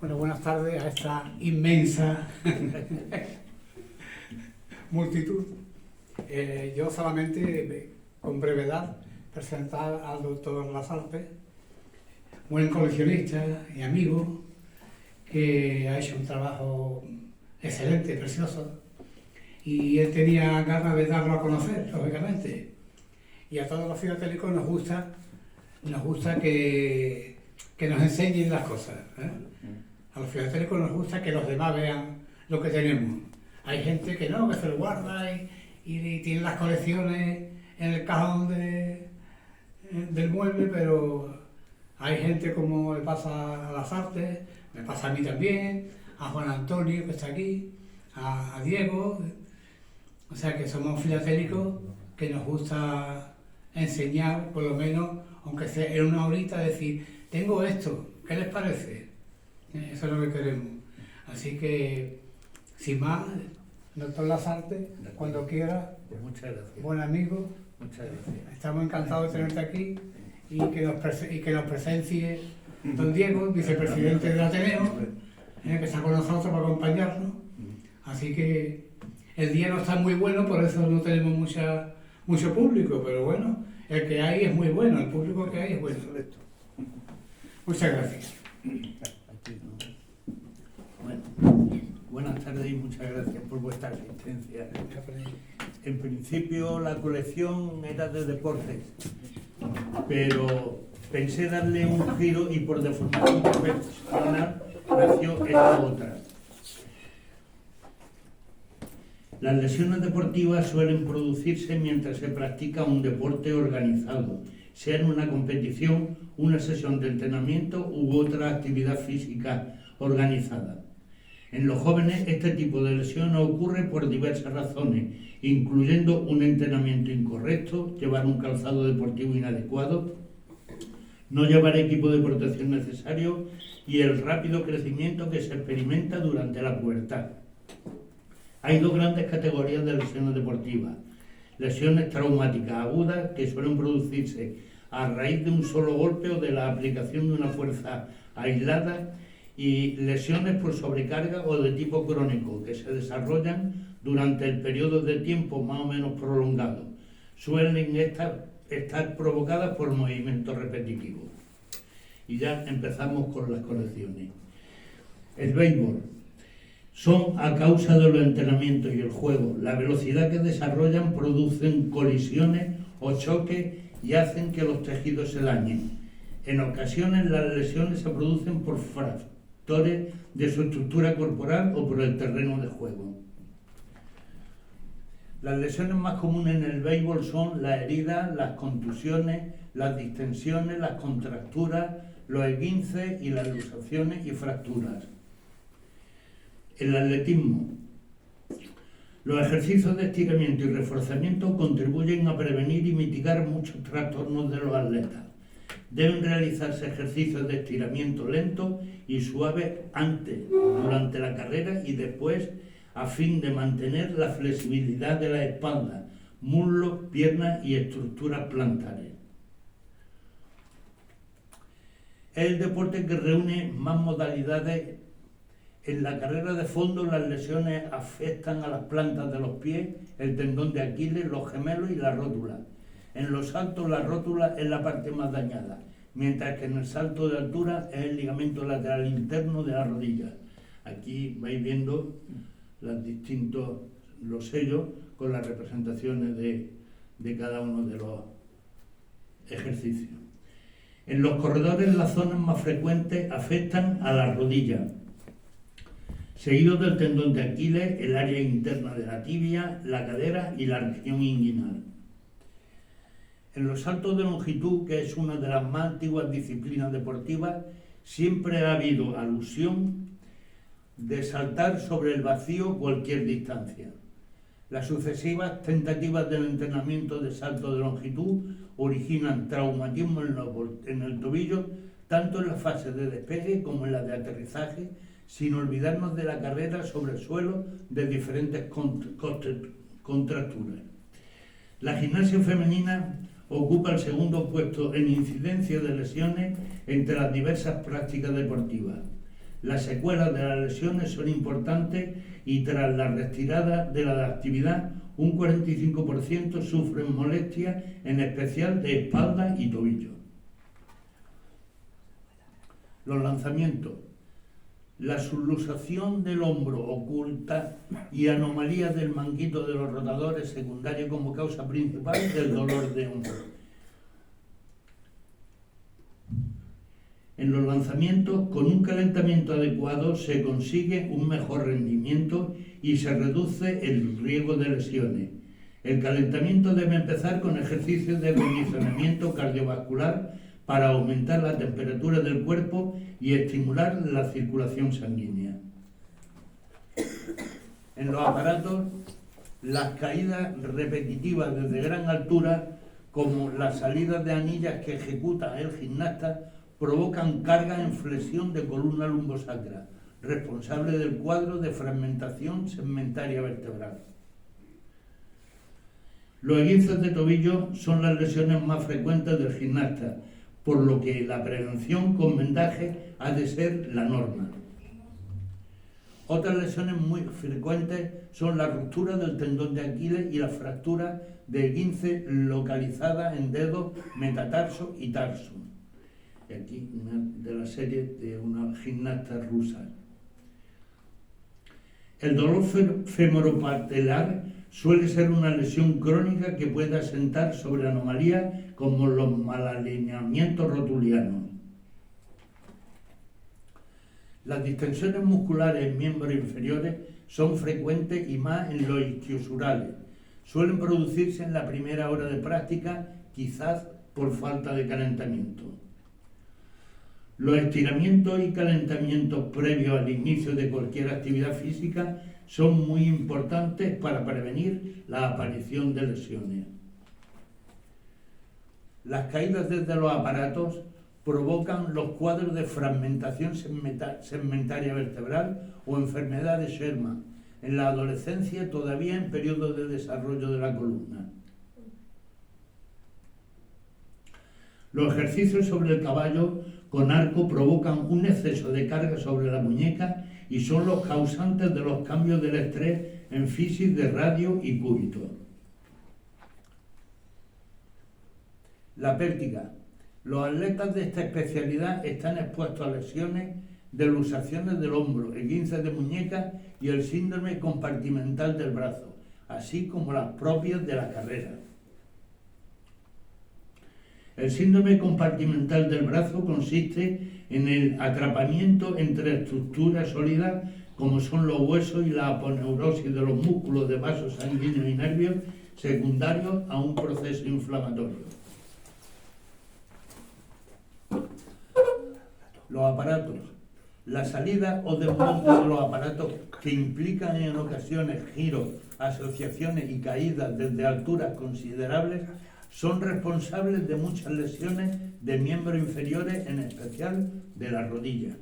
Bueno, buenas tardes a esta inmensa multitud. Yo solamente, con brevedad, presentar al doctor Lasarte, buen coleccionista y amigo, que ha hecho un trabajo excelente, precioso, y él tenía ganas de darlo a conocer, lógicamente. Y a todos los filatélicos nos gusta que nos enseñen las cosas, ¿eh? A los filatélicos nos gusta que los demás vean lo que tenemos. Hay gente que no, que se lo guarda y tiene las colecciones en el cajón del mueble, pero hay gente como le pasa a Lasarte, me pasa a mí también, a Juan Antonio que está aquí, a Diego. O sea que somos filatélicos que nos gusta enseñar, por lo menos, aunque sea en una horita, decir, tengo esto, ¿qué les parece? Eso es lo que queremos. Así que, sin más, doctor Lasarte, cuando quiera, pues muchas gracias. Buen amigo, Muchas gracias. Estamos encantados de tenerte aquí y que nos presencie don Diego, vicepresidente del Ateneo, que está con nosotros para acompañarnos. Así que el día no está muy bueno, por eso no tenemos mucho público, pero bueno, el que hay es muy bueno, el público que hay es bueno. Muchas gracias. Bueno, buenas tardes y muchas gracias por vuestra asistencia. En principio la colección era de deportes, pero pensé darle un giro y por deformación profesional nació esta otra. Las lesiones deportivas suelen producirse mientras se practica un deporte organizado, sea en una competición, una sesión de entrenamiento u otra actividad física organizada. En los jóvenes este tipo de lesiones ocurre por diversas razones, incluyendo un entrenamiento incorrecto, llevar un calzado deportivo inadecuado, no llevar equipo de protección necesario y el rápido crecimiento que se experimenta durante la pubertad. Hay dos grandes categorías de lesiones deportivas: lesiones traumáticas agudas, que suelen producirse a raíz de un solo golpe o de la aplicación de una fuerza aislada, y lesiones por sobrecarga o de tipo crónico, que se desarrollan durante el periodo de tiempo más o menos prolongado. Suelen estar provocadas por movimientos repetitivos. Y ya empezamos con las colecciones. El béisbol. Son a causa de los entrenamientos y el juego. La velocidad que desarrollan producen colisiones o choques y hacen que los tejidos se dañen. En ocasiones las lesiones se producen por fracturas de su estructura corporal o por el terreno de juego. Las lesiones más comunes en el béisbol son las heridas, las contusiones, las distensiones, las contracturas, los esguinces y las luxaciones y fracturas. El atletismo. Los ejercicios de estiramiento y reforzamiento contribuyen a prevenir y mitigar muchos trastornos de los atletas. Deben realizarse ejercicios de estiramiento lento y suave antes, durante la carrera y después, a fin de mantener la flexibilidad de la espalda, muslos, piernas y estructuras plantares. Es el deporte que reúne más modalidades. En la carrera de fondo las lesiones afectan a las plantas de los pies, el tendón de Aquiles, los gemelos y la rótula. En los saltos la rótula es la parte más dañada, mientras que en el salto de altura es el ligamento lateral interno de la rodilla. Aquí vais viendo los sellos con las representaciones de cada uno de los ejercicios. En los corredores las zonas más frecuentes afectan a la rodilla, seguido del tendón de Aquiles, el área interna de la tibia, la cadera y la región inguinal. En los saltos de longitud, que es una de las más antiguas disciplinas deportivas, siempre ha habido alusión de saltar sobre el vacío cualquier distancia. Las sucesivas tentativas del entrenamiento de salto de longitud originan traumatismo en el tobillo, tanto en la fase de despegue como en la de aterrizaje, sin olvidarnos de la carrera sobre el suelo de diferentes contracturas. La gimnasia femenina ocupa el segundo puesto en incidencia de lesiones entre las diversas prácticas deportivas. Las secuelas de las lesiones son importantes y tras la retirada de la actividad, un 45% sufren molestias, en especial de espalda y tobillo. Los lanzamientos. La subluxación del hombro oculta y anomalías del manguito de los rotadores secundaria como causa principal del dolor de hombro. En los lanzamientos, con un calentamiento adecuado se consigue un mejor rendimiento y se reduce el riesgo de lesiones. El calentamiento debe empezar con ejercicios de acondicionamiento cardiovascular para aumentar la temperatura del cuerpo y estimular la circulación sanguínea. En los aparatos, las caídas repetitivas desde gran altura, como las salidas de anillas que ejecuta el gimnasta, provocan carga en flexión de columna lumbosacra, responsable del cuadro de fragmentación segmentaria vertebral. Los esguinces de tobillo son las lesiones más frecuentes del gimnasta, por lo que la prevención con vendaje ha de ser la norma. Otras lesiones muy frecuentes son la ruptura del tendón de Aquiles y la fractura de esguince localizada en dedos metatarso y tarso. Aquí una de la serie de una gimnasta rusa. El dolor femoropatelar suele ser una lesión crónica que puede asentar sobre anomalías como los malalineamientos rotulianos. Las distensiones musculares en miembros inferiores son frecuentes y más en los isquiosurales. Suelen producirse en la primera hora de práctica, quizás por falta de calentamiento. Los estiramientos y calentamientos previos al inicio de cualquier actividad física son muy importantes para prevenir la aparición de lesiones. Las caídas desde los aparatos provocan los cuadros de fragmentación segmentaria vertebral o enfermedad de Sherman, en la adolescencia todavía en periodo de desarrollo de la columna. Los ejercicios sobre el caballo con arco provocan un exceso de carga sobre la muñeca y son los causantes de los cambios del estrés en fisis de radio y cúbito. La pértiga. Los atletas de esta especialidad están expuestos a lesiones de luxaciones del hombro, esguinces de muñeca y el síndrome compartimental del brazo, así como las propias de la carrera. El síndrome compartimental del brazo consiste en el atrapamiento entre estructuras sólidas como son los huesos y la aponeurosis de los músculos de vasos sanguíneos y nervios secundarios a un proceso inflamatorio. Los aparatos. La salida o desmonte de los aparatos que implican en ocasiones giros, asociaciones y caídas desde alturas considerables son responsables de muchas lesiones de miembros inferiores, en especial de la rodilla.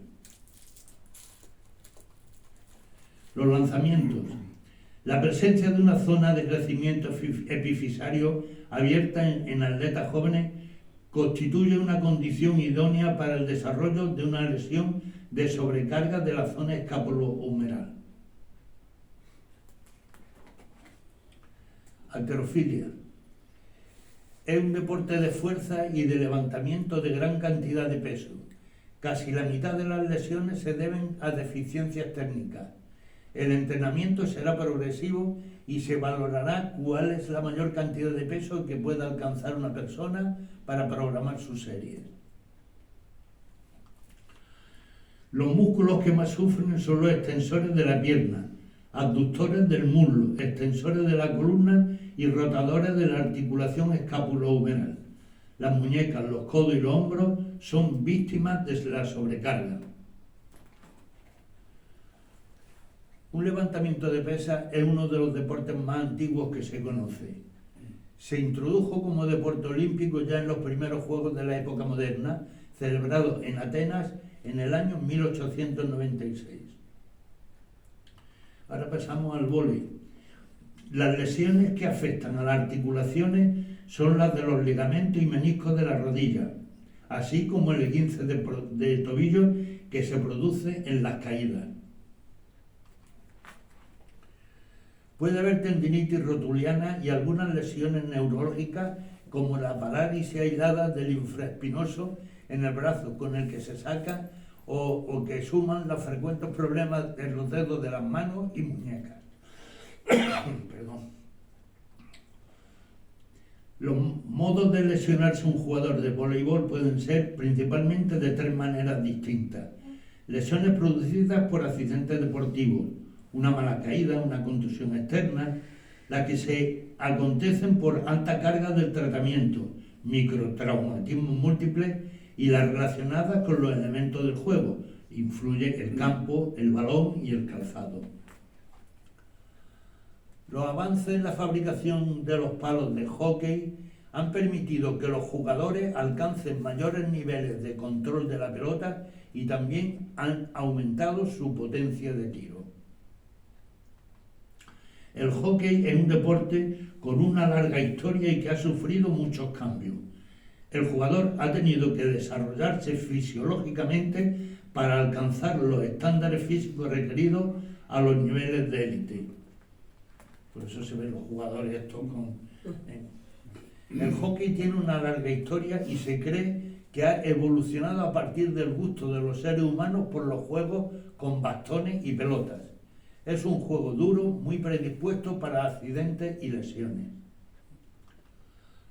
Los lanzamientos. La presencia de una zona de crecimiento epifisario abierta en atletas jóvenes constituye una condición idónea para el desarrollo de una lesión de sobrecarga de la zona escapulohumeral. Halterofilia. Es un deporte de fuerza y de levantamiento de gran cantidad de peso. Casi la mitad de las lesiones se deben a deficiencias técnicas. El entrenamiento será progresivo y se valorará cuál es la mayor cantidad de peso que pueda alcanzar una persona para programar sus series. Los músculos que más sufren son los extensores de la pierna, abductores del muslo, extensores de la columna y rotadores de la articulación escapulohumeral. Las muñecas, los codos y los hombros son víctimas de la sobrecarga. Un levantamiento de pesas es uno de los deportes más antiguos que se conoce. Se introdujo como deporte olímpico ya en los primeros Juegos de la época moderna, celebrados en Atenas en el año 1896. Ahora pasamos al vóley. Las lesiones que afectan a las articulaciones son las de los ligamentos y meniscos de la rodilla, así como el esguince de tobillo que se produce en las caídas. Puede haber tendinitis rotuliana y algunas lesiones neurológicas como la parálisis aislada del infraespinoso en el brazo con el que se saca o que suman los frecuentes problemas en los dedos de las manos y muñecas. Perdón. Los modos de lesionarse un jugador de voleibol pueden ser principalmente de 3 maneras distintas. Lesiones producidas por accidentes deportivos, una mala caída, una contusión externa, las que se acontecen por alta carga del tratamiento, microtraumatismos múltiples y las relacionadas con los elementos del juego. Influye el campo, el balón y el calzado. Los avances en la fabricación de los palos de hockey han permitido que los jugadores alcancen mayores niveles de control de la pelota y también han aumentado su potencia de tiro. El hockey es un deporte con una larga historia y que ha sufrido muchos cambios. El jugador ha tenido que desarrollarse fisiológicamente para alcanzar los estándares físicos requeridos a los niveles de élite. Por eso se ven los jugadores estos con... El hockey tiene una larga historia y se cree que ha evolucionado a partir del gusto de los seres humanos por los juegos con bastones y pelotas. Es un juego duro, muy predispuesto para accidentes y lesiones.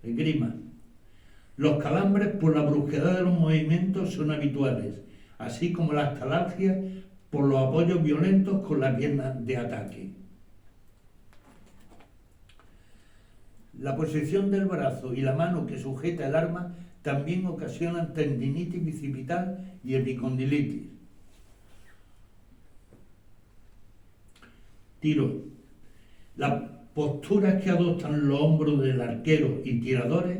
Esgrima. Los calambres por la brusquedad de los movimientos son habituales, así como las talalgias por los apoyos violentos con la pierna de ataque. La posición del brazo y la mano que sujeta el arma también ocasionan tendinitis bicipital y epicondilitis. Tiro. Las posturas que adoptan los hombros del arquero y tiradores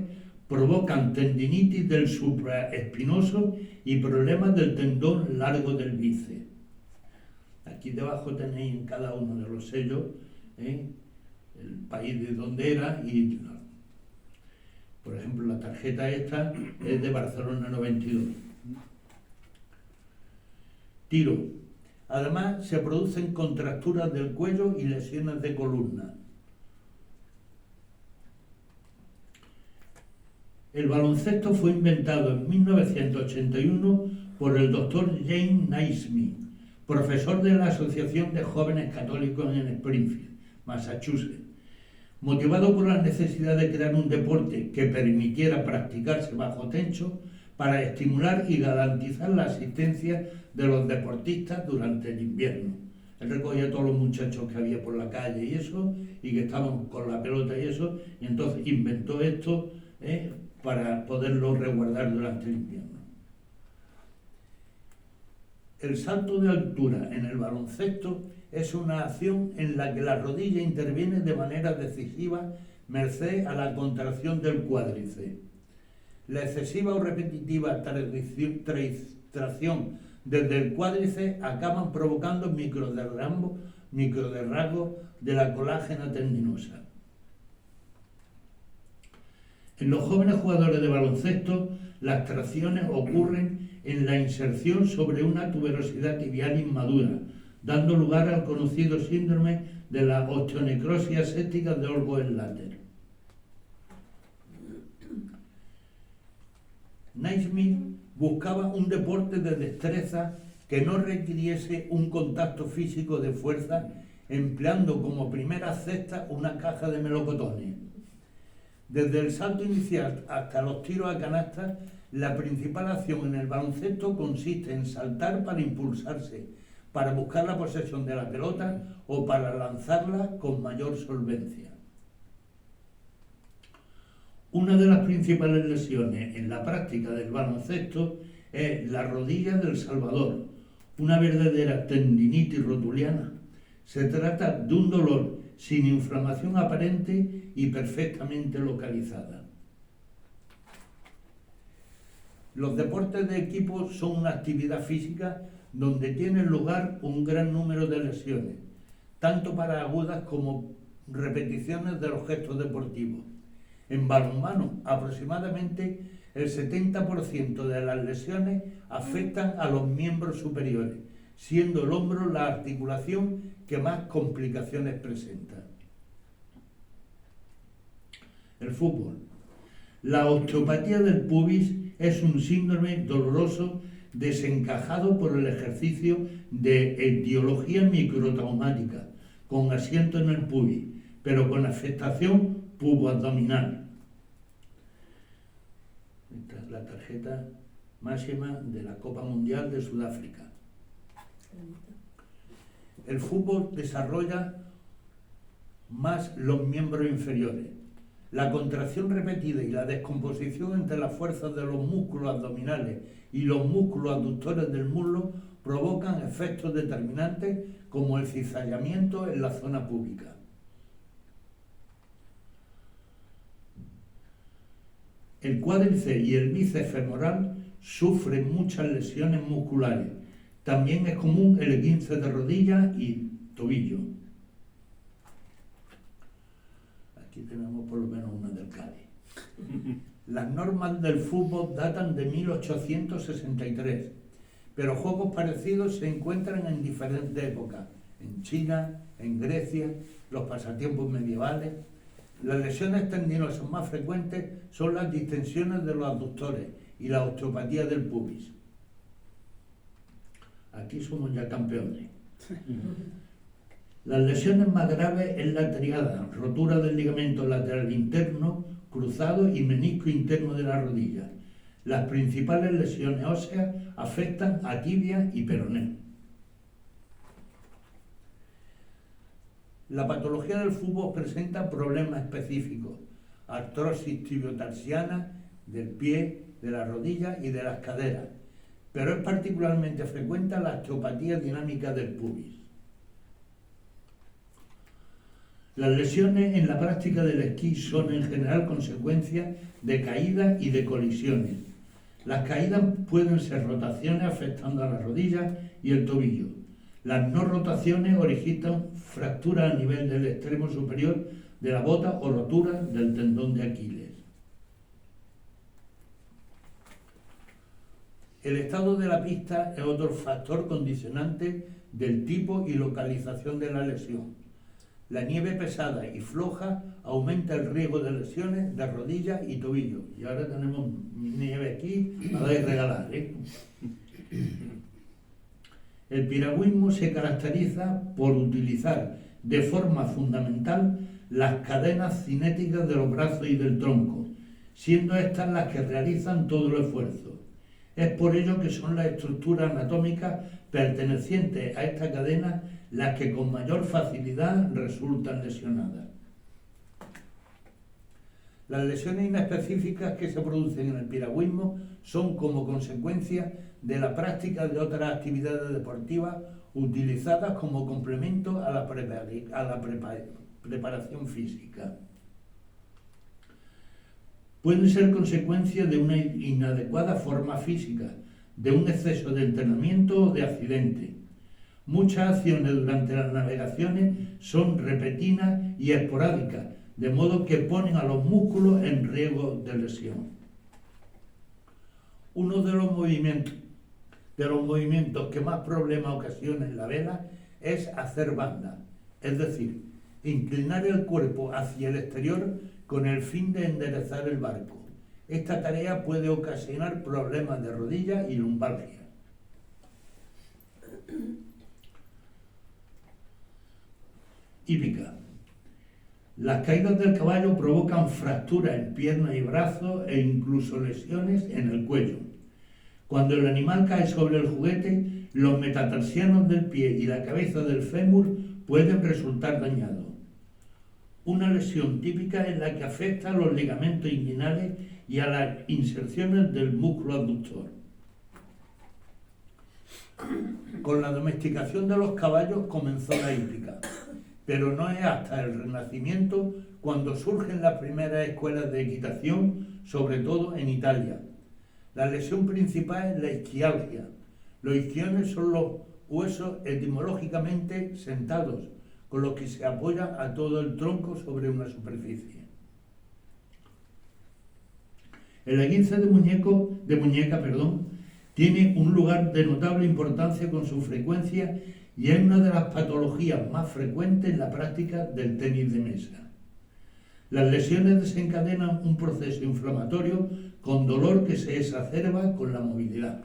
provocan tendinitis del supraespinoso y problemas del tendón largo del bíceps. Aquí debajo tenéis en cada uno de los sellos el país de donde era y, por ejemplo, la tarjeta esta es de Barcelona 92. Tiro. Además, se producen contracturas del cuello y lesiones de columna. El baloncesto fue inventado en 1981 por el Dr. James Naismith, profesor de la Asociación de Jóvenes Católicos en Springfield, Massachusetts. Motivado por la necesidad de crear un deporte que permitiera practicarse bajo techo para estimular y garantizar la asistencia de los deportistas durante el invierno. Él recogía a todos los muchachos que había por la calle y eso, y que estaban con la pelota y eso, y entonces inventó esto para poderlo resguardar durante el invierno. El salto de altura en el baloncesto es una acción en la que la rodilla interviene de manera decisiva merced a la contracción del cuádriceps. La excesiva o repetitiva tracción desde el cuádriceps acaban provocando microderrambos de la colágena tendinosa. En los jóvenes jugadores de baloncesto, las tracciones ocurren en la inserción sobre una tuberosidad tibial inmadura, dando lugar al conocido síndrome de la osteonecrosis aséptica de Olgo-Slater. Naismith buscaba un deporte de destreza que no requiriese un contacto físico de fuerza, empleando como primera cesta una caja de melocotones. Desde el salto inicial hasta los tiros a canasta, la principal acción en el baloncesto consiste en saltar para impulsarse, para buscar la posesión de la pelota o para lanzarla con mayor solvencia. Una de las principales lesiones en la práctica del baloncesto es la rodilla del salvador, una verdadera tendinitis rotuliana. Se trata de un dolor sin inflamación aparente y perfectamente localizada. Los deportes de equipo son una actividad física donde tiene lugar un gran número de lesiones, tanto para agudas como repeticiones de los gestos deportivos. En balonmano, aproximadamente El 70% de las lesiones afectan a los miembros superiores, siendo el hombro la articulación que más complicaciones presenta. El fútbol. La osteopatía del pubis es un síndrome doloroso desencajado por el ejercicio de etiología microtraumática, con asiento en el pubis, pero con afectación puboabdominal. Esta es la tarjeta máxima de la Copa Mundial de Sudáfrica. El fútbol desarrolla más los miembros inferiores. La contracción repetida y la descomposición entre las fuerzas de los músculos abdominales y los músculos aductores del muslo provocan efectos determinantes como el cizallamiento en la zona púbica. El cuádriceps y el bíceps femoral sufren muchas lesiones musculares. También es común el esguince de rodilla y tobillo. Aquí tenemos por lo menos una del Cádiz. Las normas del fútbol datan de 1863, pero juegos parecidos se encuentran en diferentes épocas, en China, en Grecia, los pasatiempos medievales. Las lesiones tendinosas más frecuentes son las distensiones de los aductores y la osteopatía del pubis. Aquí somos ya campeones. Las lesiones más graves es la triada, rotura del ligamento lateral interno, cruzado y menisco interno de la rodilla. Las principales lesiones óseas afectan a tibia y peroné. La patología del fútbol presenta problemas específicos, artrosis tibiotarsiana del pie, de la rodilla y de las caderas, pero es particularmente frecuente la osteopatía dinámica del pubis. Las lesiones en la práctica del esquí son en general consecuencia de caídas y de colisiones. Las caídas pueden ser rotaciones afectando a la rodilla y el tobillo. Las no rotaciones originan fracturas a nivel del extremo superior de la bota o rotura del tendón de Aquiles. El estado de la pista es otro factor condicionante del tipo y localización de la lesión. La nieve pesada y floja aumenta el riesgo de lesiones de rodilla y tobillo. Y ahora tenemos nieve aquí para dar y regalar, ¿eh? El piragüismo se caracteriza por utilizar de forma fundamental las cadenas cinéticas de los brazos y del tronco, siendo estas las que realizan todo el esfuerzo. Es por ello que son las estructuras anatómicas pertenecientes a esta cadena las que con mayor facilidad resultan lesionadas. Las lesiones inespecíficas que se producen en el piragüismo son como consecuencia de la práctica de otras actividades deportivas utilizadas como complemento a la preparación física. Pueden ser consecuencia de una inadecuada forma física, de un exceso de entrenamiento o de accidente. Muchas acciones durante las navegaciones son repentinas y esporádicas, de modo que ponen a los músculos en riesgo de lesión. Uno de los movimientos que más problemas ocasiona en la vela es hacer banda, es decir, inclinar el cuerpo hacia el exterior con el fin de enderezar el barco. Esta tarea puede ocasionar problemas de rodilla y lumbalgia. Hípica. Las caídas del caballo provocan fracturas en piernas y brazos e incluso lesiones en el cuello. Cuando el animal cae sobre el juguete, los metatarsianos del pie y la cabeza del fémur pueden resultar dañados. Una lesión típica es la que afecta a los ligamentos inguinales y a las inserciones del músculo abductor. Con la domesticación de los caballos comenzó la hípica, pero no es hasta el Renacimiento cuando surgen las primeras escuelas de equitación, sobre todo en Italia. La lesión principal es la isquialgia. Los isquiones son los huesos etimológicamente sentados, con los que se apoya a todo el tronco sobre una superficie. El esguince de muñeca, tiene un lugar de notable importancia con su frecuencia y es una de las patologías más frecuentes en la práctica del tenis de mesa. Las lesiones desencadenan un proceso inflamatorio con dolor que se exacerba con la movilidad.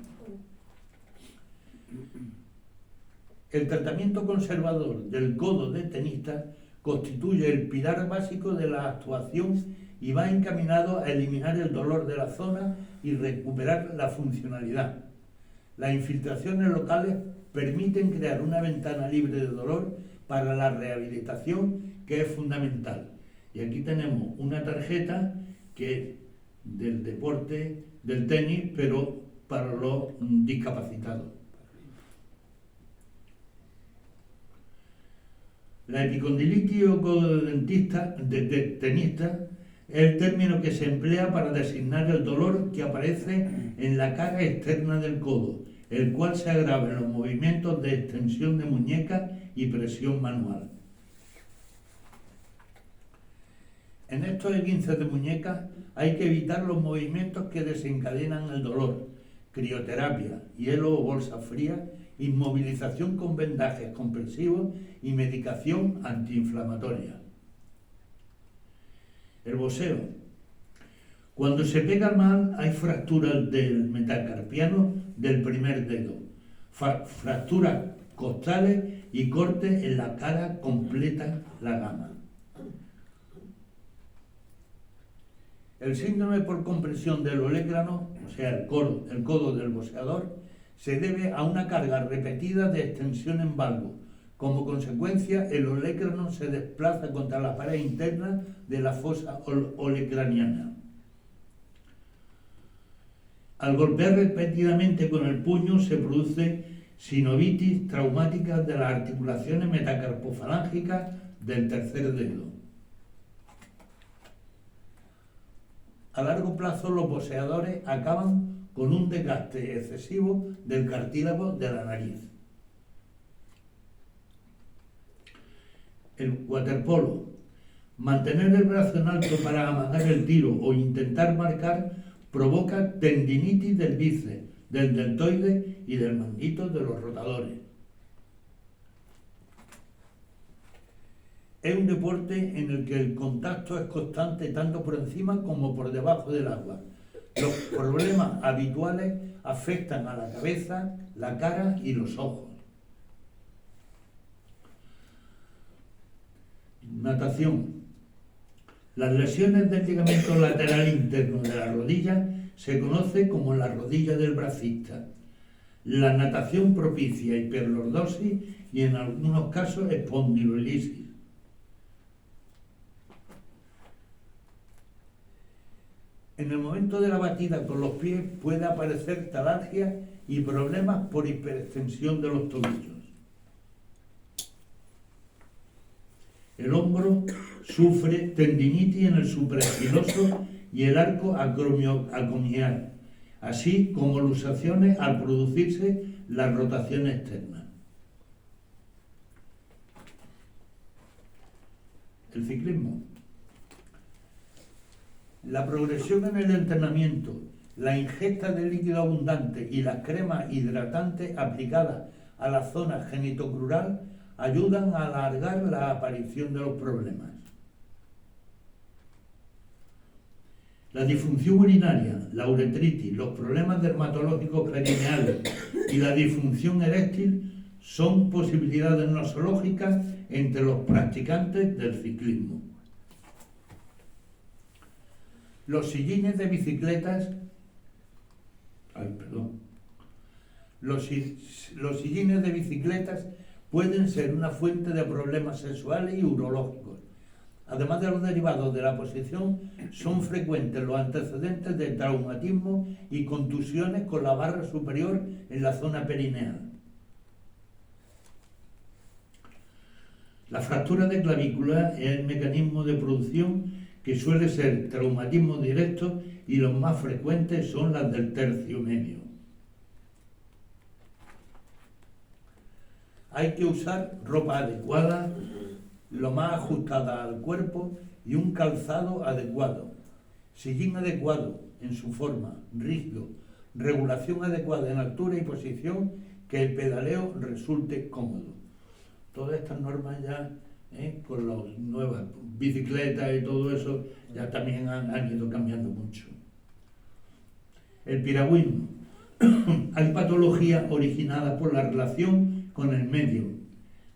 El tratamiento conservador del codo del tenista constituye el pilar básico de la actuación y va encaminado a eliminar el dolor de la zona y recuperar la funcionalidad. Las infiltraciones locales permiten crear una ventana libre de dolor para la rehabilitación, que es fundamental. Y aquí tenemos una tarjeta que es del deporte del tenis, pero para los discapacitados. La epicondilitis o codo de tenista es el término que se emplea para designar el dolor que aparece en la cara externa del codo, el cual se agrava en los movimientos de extensión de muñeca y presión manual. En estos esguinces de muñeca hay que evitar los movimientos que desencadenan el dolor: crioterapia, hielo o bolsa fría, inmovilización con vendajes compresivos y medicación antiinflamatoria. El boxeo. Cuando se pega mal hay fracturas del metacarpiano del primer dedo, fracturas costales y cortes en la cara completa la gama. El síndrome por compresión del olecrano, o sea, el codo del boxeador, se debe a una carga repetida de extensión en valgo. Como consecuencia, el olecrano se desplaza contra la pared interna de la fosa olecraniana. Al golpear repetidamente con el puño se produce sinovitis traumática de las articulaciones metacarpofalángicas del tercer dedo. A largo plazo, los boxeadores acaban con un desgaste excesivo del cartílago de la nariz. El waterpolo. Mantener el brazo en alto para amagar el tiro o intentar marcar provoca tendinitis del bíceps, del deltoide y del manguito de los rotadores. Es un deporte en el que el contacto es constante tanto por encima como por debajo del agua. Los problemas habituales afectan a la cabeza, la cara y los ojos. Natación. Las lesiones del ligamento lateral interno de la rodilla se conoce como la rodilla del bracista. La natación propicia hiperlordosis y en algunos casos espondilolisis. En el momento de la batida con los pies puede aparecer talalgia y problemas por hiperextensión de los tobillos. El hombro sufre tendinitis en el supraespinoso y el arco acromial, así como luxaciones al producirse la rotación externa. El ciclismo. La progresión en el entrenamiento, la ingesta de líquido abundante y las cremas hidratantes aplicadas a la zona genitocrural ayudan a alargar la aparición de los problemas. La disfunción urinaria, la uretritis, los problemas dermatológicos perineales y la disfunción eréctil son posibilidades nosológicas entre los practicantes del ciclismo. Los sillines de bicicletas, los sillines de bicicletas pueden ser una fuente de problemas sexuales y urológicos. Además de los derivados de la posición, son frecuentes los antecedentes de traumatismo y contusiones con la barra superior en la zona perineal. La fractura de clavícula es el mecanismo de producción que suele ser traumatismo directo y los más frecuentes son las del tercio medio. Hay que usar ropa adecuada, lo más ajustada al cuerpo y un calzado adecuado, sillín adecuado, en su forma, rígido, regulación adecuada en altura y posición, que el pedaleo resulte cómodo. Todas estas normas ya, con las nuevas bicicletas y todo eso, ya también han ido cambiando mucho. El piragüismo. Hay patología originada por la relación con el medio.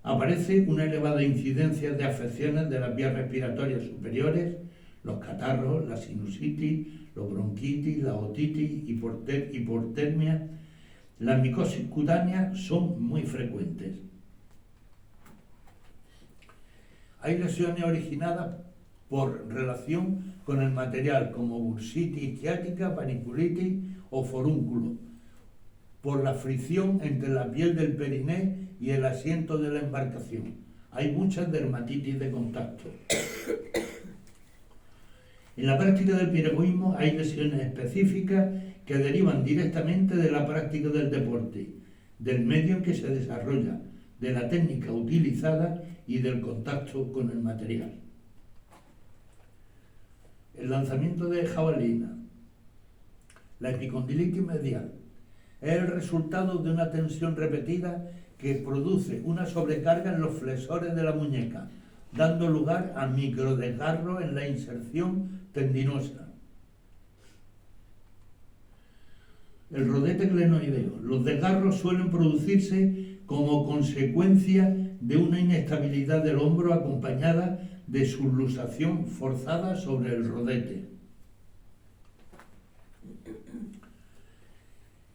Aparece una elevada incidencia de afecciones de las vías respiratorias superiores, los catarros, la sinusitis, los bronquitis, la otitis, hipotermia. Las micosis cutáneas son muy frecuentes. Hay lesiones originadas por relación con el material, como bursitis isquiática, paniculitis o forúnculo, por la fricción entre la piel del periné y el asiento de la embarcación. Hay muchas dermatitis de contacto. En la práctica del piragüismo hay lesiones específicas que derivan directamente de la práctica del deporte, del medio en que se desarrolla, de la técnica utilizada y del contacto con el material. El lanzamiento de jabalina. La epicondilitis medial es el resultado de una tensión repetida que produce una sobrecarga en los flexores de la muñeca, dando lugar a microdesgarros en la inserción tendinosa. El rodete glenoideo. Los desgarros suelen producirse como consecuencia de una inestabilidad del hombro acompañada de subluxación forzada sobre el rodete.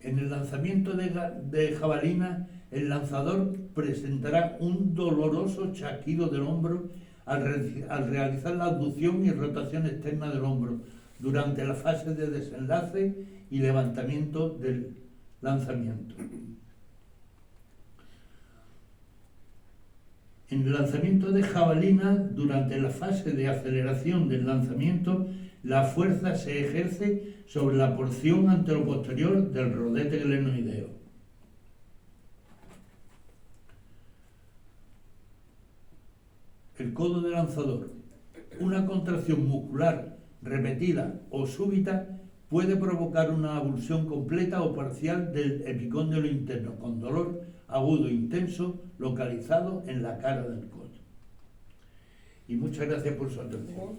En el lanzamiento de jabalina, el lanzador presentará un doloroso chasquido del hombro al realizar la abducción y rotación externa del hombro durante la fase de desenlace y levantamiento del lanzamiento. En el lanzamiento de jabalina, durante la fase de aceleración del lanzamiento, la fuerza se ejerce sobre la porción anteroposterior del rodete glenoideo. El codo del lanzador. Una contracción muscular repetida o súbita puede provocar una avulsión completa o parcial del epicóndilo interno, con dolor agudo intenso localizado en la cara del codo. Y muchas gracias por su atención.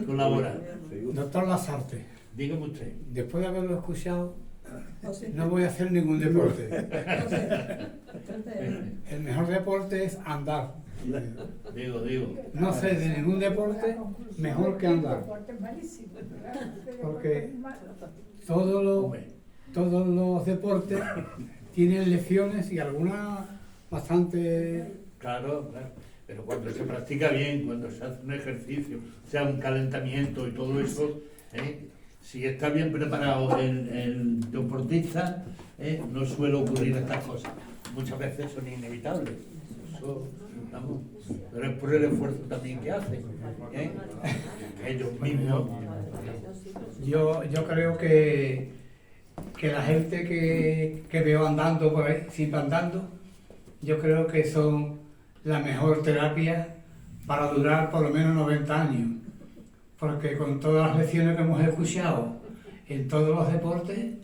Colaborar. Doctor Lasarte, Dígame usted. después de haberlo escuchado, no voy a hacer ningún deporte. El mejor deporte es andar. Digo. No sé de ningún deporte mejor que andar. Porque todos los deportes tienen lecciones y algunas bastante... Claro. Pero cuando se practica bien, cuando se hace un ejercicio, sea un calentamiento y todo eso, si está bien preparado el deportista, no suele ocurrir estas cosas. Muchas veces son inevitables. Eso, pero es por el esfuerzo también que hacen. Ellos mismos. Yo creo que la gente que veo andando por ahí, siempre andando, yo creo que son la mejor terapia para durar por lo menos 90 años. Porque con todas las lecciones que hemos escuchado en todos los deportes,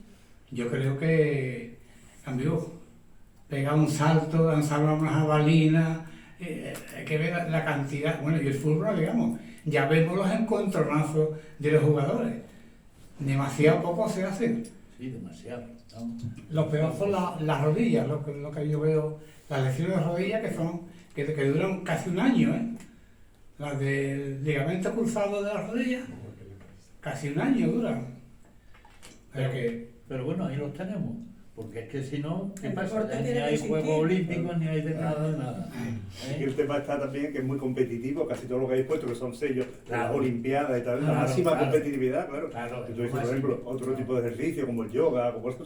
yo creo que cambió. Pegar un salto, lanzar una jabalina, hay que ver la cantidad. Bueno, y el fútbol, digamos, ya vemos los encontronazos de los jugadores. Demasiado poco se hacen. Sí, demasiado. ¿No? Lo peor son las rodillas, lo que yo veo, las lesiones de rodillas que duran casi un año, Las del ligamento cruzado de las rodillas, casi un año duran. Pero bueno, ahí los tenemos. Porque es que si no, ¿qué pasa? deporte Ni tiene hay que Juegos existir. Olímpicos, ni hay de nada. Y el tema está también que es muy competitivo, casi todo lo que habéis puesto, que son sellos de las Claro. Olimpiadas y tal, la Claro, máxima claro. competitividad, claro. Claro, Y tú dices, por máximo. ejemplo, otro tipo de ejercicio como el yoga, como eso,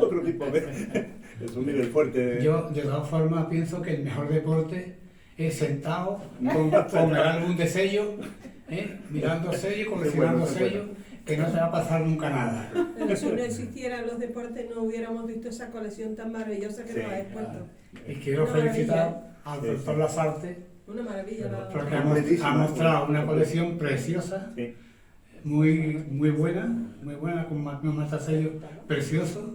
otro tipo de... Es un nivel fuerte. Yo, de todas formas, pienso que el mejor deporte es sentado con el álbum de sellos, mirando sellos, coleccionando Qué bueno. sellos, que no se va a pasar nunca nada. Pero si no existieran los deportes, no hubiéramos visto esa colección tan maravillosa que Sí, nos habéis puesto. Y quiero Una maravilla. felicitar al Sí, doctor sí. Lasarte, Una maravilla. porque Completísima. ha mostrado una colección preciosa, Sí. muy buena, con unos matasellos preciosos.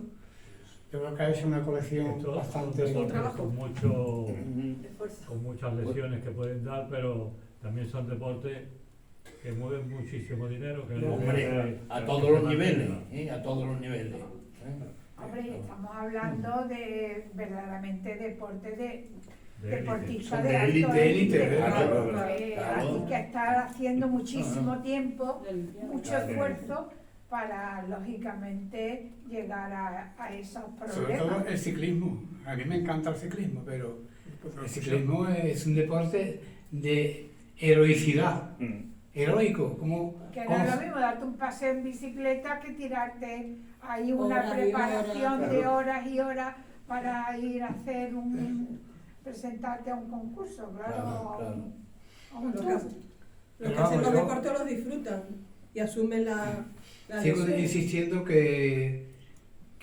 Yo creo que ha hecho una colección Esto bastante... son deportes trabajo. con muchas lesiones que pueden dar, pero también son deportes que mueven muchísimo dinero. Que es lo que Hombre, a todos los niveles, a todos los niveles. Hombre, estamos hablando de verdaderamente deportes de de deportistas Son de de alto élite, élite, claro, claro, claro. y que está haciendo muchísimo tiempo, mucho Claro. esfuerzo para, lógicamente, llegar a esos Sobre todo problemas. el ciclismo. A mí me encanta el ciclismo, pero el ciclismo es un deporte de heroicidad, heroico, como... Que no es lo mismo darte un paseo en bicicleta que tirarte ahí una Horas y preparación horas. de horas y horas para ir a hacer presentarte a un concurso, claro, Claro. a un Los tour. que hacen los deportes los disfrutan y asumen la Sigo lesión. insistiendo que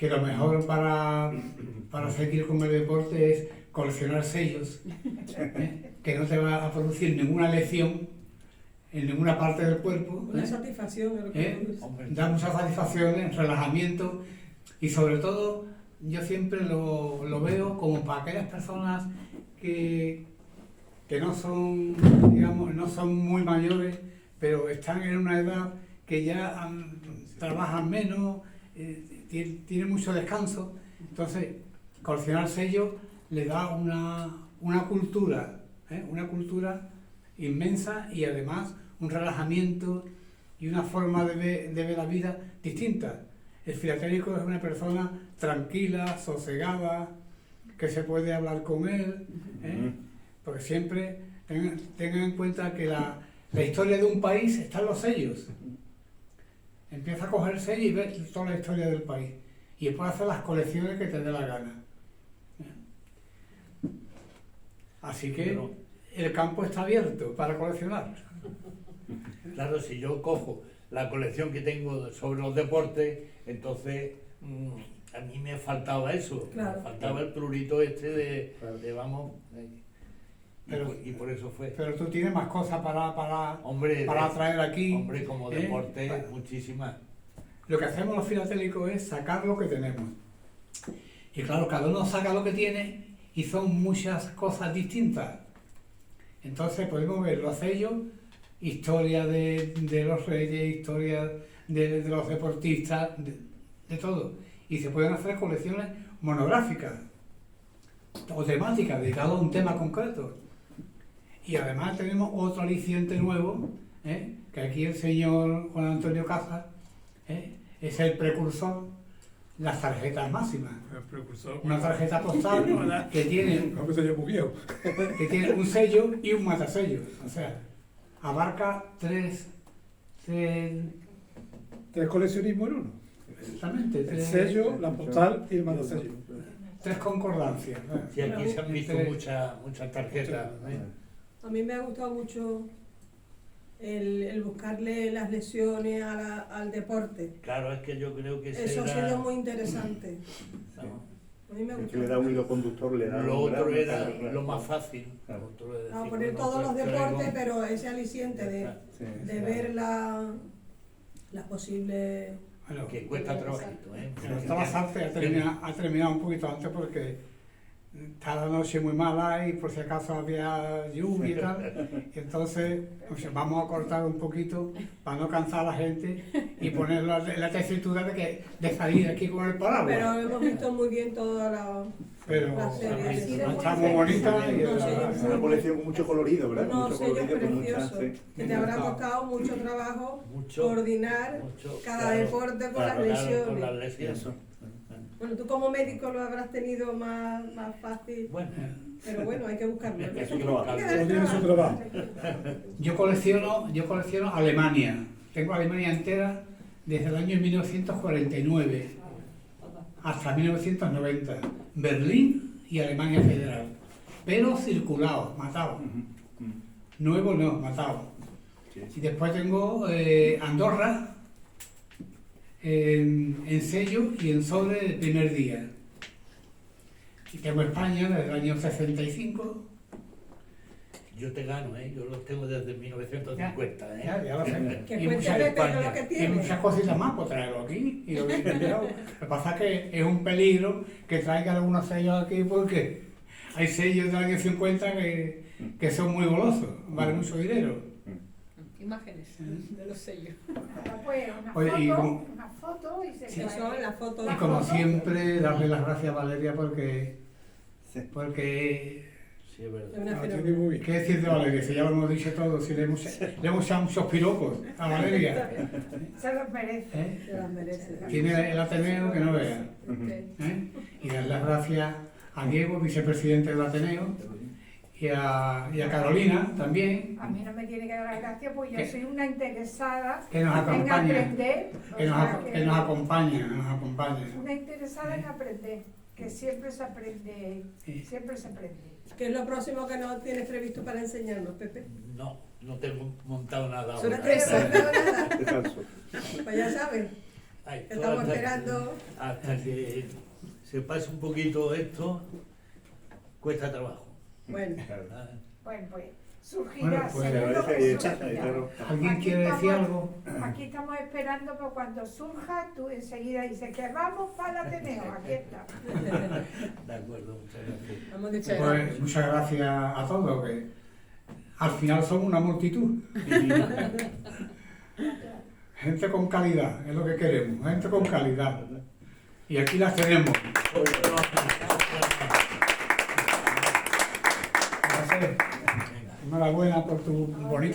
lo mejor para seguir con el deporte es coleccionar sellos, que no te va a producir ninguna lesión en ninguna parte del cuerpo. Una satisfacción es lo que produce. Hombre, Da muchas satisfacciones, relajamiento y sobre todo yo siempre lo veo como para aquellas personas que no son, digamos, no son muy mayores, pero están en una edad que ya trabajan menos, tienen mucho descanso. Entonces, coleccionar sellos le da una cultura inmensa y además un relajamiento y una forma de ver la vida distinta. El filatélico es una persona tranquila, sosegada, que se puede hablar con él, porque siempre tengan en cuenta que la historia de un país está en los sellos. Empieza a coger sellos y ves toda la historia del país. Y después hacer las colecciones que te dé la gana. Así que Pero- el campo está abierto para coleccionar. Claro, si yo cojo la colección que tengo sobre los deportes, entonces a mí me faltaba eso, Claro. me faltaba el prurito este Claro. de vamos, Pero- y por eso fue. Pero tú tienes más cosas para Hombre, traer aquí. hombre, como deporte, Pa- muchísimas. Lo que hacemos los filatélicos es sacar lo que tenemos. Y claro, cada uno saca lo que tiene y son muchas cosas distintas. Entonces podemos ver los sellos, historia de los reyes, historia de los deportistas, de todo. Y se pueden hacer colecciones monográficas o temáticas, dedicadas a un tema concreto. Y además tenemos otro aliciente nuevo, que aquí el señor Juan Antonio Casas es el precursor, las tarjetas máximas. El precursor. Una tarjeta postal que tiene No, que se yo muy viejo. un sello y un matasello. O sea, abarca tres Tres coleccionismo en uno. exactamente, El tres, sello, la postal y el matasello. tres concordancias. Sí, aquí se han visto Entre- muchas tarjetas. A mí me ha gustado mucho el buscarle las lesiones al deporte. Claro, es que yo creo que ese Eso ha era- sido muy interesante. ¿no? A mí me Es gusta. que le da un hilo conductor, le da Lo un otro gran- era claro, lo más fácil. Claro. Lo otro es A decir, poner bueno, todos los pues deportes, traigo- pero ese aliciente de Sí. ver las posibles... Bueno, que cuesta trabajito, ¿eh? pero esta Lasarte ha terminado un poquito antes porque está la noche muy mala y por si acaso había lluvia y tal. Y entonces vamos a cortar un poquito para no cansar a la gente y ponerlo en la tesitura de salir aquí con el paraguas. Pero hemos visto muy bien toda la... Pero la serie. está muy bonita y No sé, Es una colección con mucho colorido, ¿verdad? unos Mucho sellos colorido, con muchas, preciosos, sí. que te habrá costado mucho trabajo Mucho, coordinar mucho, cada claro, deporte con claro, las claro, lesiones. con las lesiones. Eso. Bueno, tú como médico lo habrás tenido más fácil, Bueno, pero bueno, hay que buscarlo. Hay que Eso buscarlo. hay que Todo dar tiene su trabajo. yo colecciono Alemania. Tengo Alemania entera desde el año 1949 hasta 1990. Berlín y Alemania Federal. Pero circulados, matados. Nuevos no, matados. Sí, Y después tengo Andorra en sello y en sobre del primer día. Y tengo España desde el año 65 Yo te gano, ¿eh? Yo los tengo desde 1950, ¿eh? Ya lo sé. Que Y cuente muchas, Pepe todo lo que y tiene. muchas cositas más por traerlo aquí. Y lo que he entendido. Lo que pasa es que es un peligro que traiga algunos sellos aquí porque hay sellos del año 50 que son muy golosos, valen mucho dinero. Imágenes de los sellos. Pues Oye, una foto y se Sí, queda son ahí. las fotos. Y como siempre, darle las gracias a Valeria porque Sí, es verdad. Una Ah, tiene fenómeno. muy bien. ¿qué decir de Valeria? Si ya lo hemos dicho todo, si le hemos echado muchos piropos a Valeria. Se los merece. ¿Eh? Se las merece. Tiene el Ateneo que no vea. ¿Eh? Y dar las gracias a Diego, vicepresidente del Ateneo, y a Carolina también, A mí no me tiene que dar las gracias, pues yo ¿Qué? soy una interesada que nos en acompaña, aprender. o que sea nos acompaña. Una interesada en aprender, que siempre se aprende, Sí. siempre se aprende. ¿Qué es lo próximo que no tienes previsto para enseñarnos, Pepe? No, no te he montado nada ahora. Sorpresa, no nada. Es falso. Pues ya sabes, Ay, tú estamos hasta- esperando. Hasta que se pase un poquito esto, cuesta trabajo. Bueno, Claro. Ah, Bueno, pues surgirá, Bueno, pues, seguro agradece que ahí, surgirá. claro. ¿Alguien Aquí quiere decir estamos- algo? Aquí estamos esperando que cuando surja, tú enseguida dices que vamos para el Ateneo, aquí está. de acuerdo, muchas gracias. vamos a decir. Pues muchas gracias a todos, que al final somos una multitud. Gente con calidad, es lo que queremos, gente con calidad. Y aquí las tenemos. Gracias. Enhorabuena por tu bonita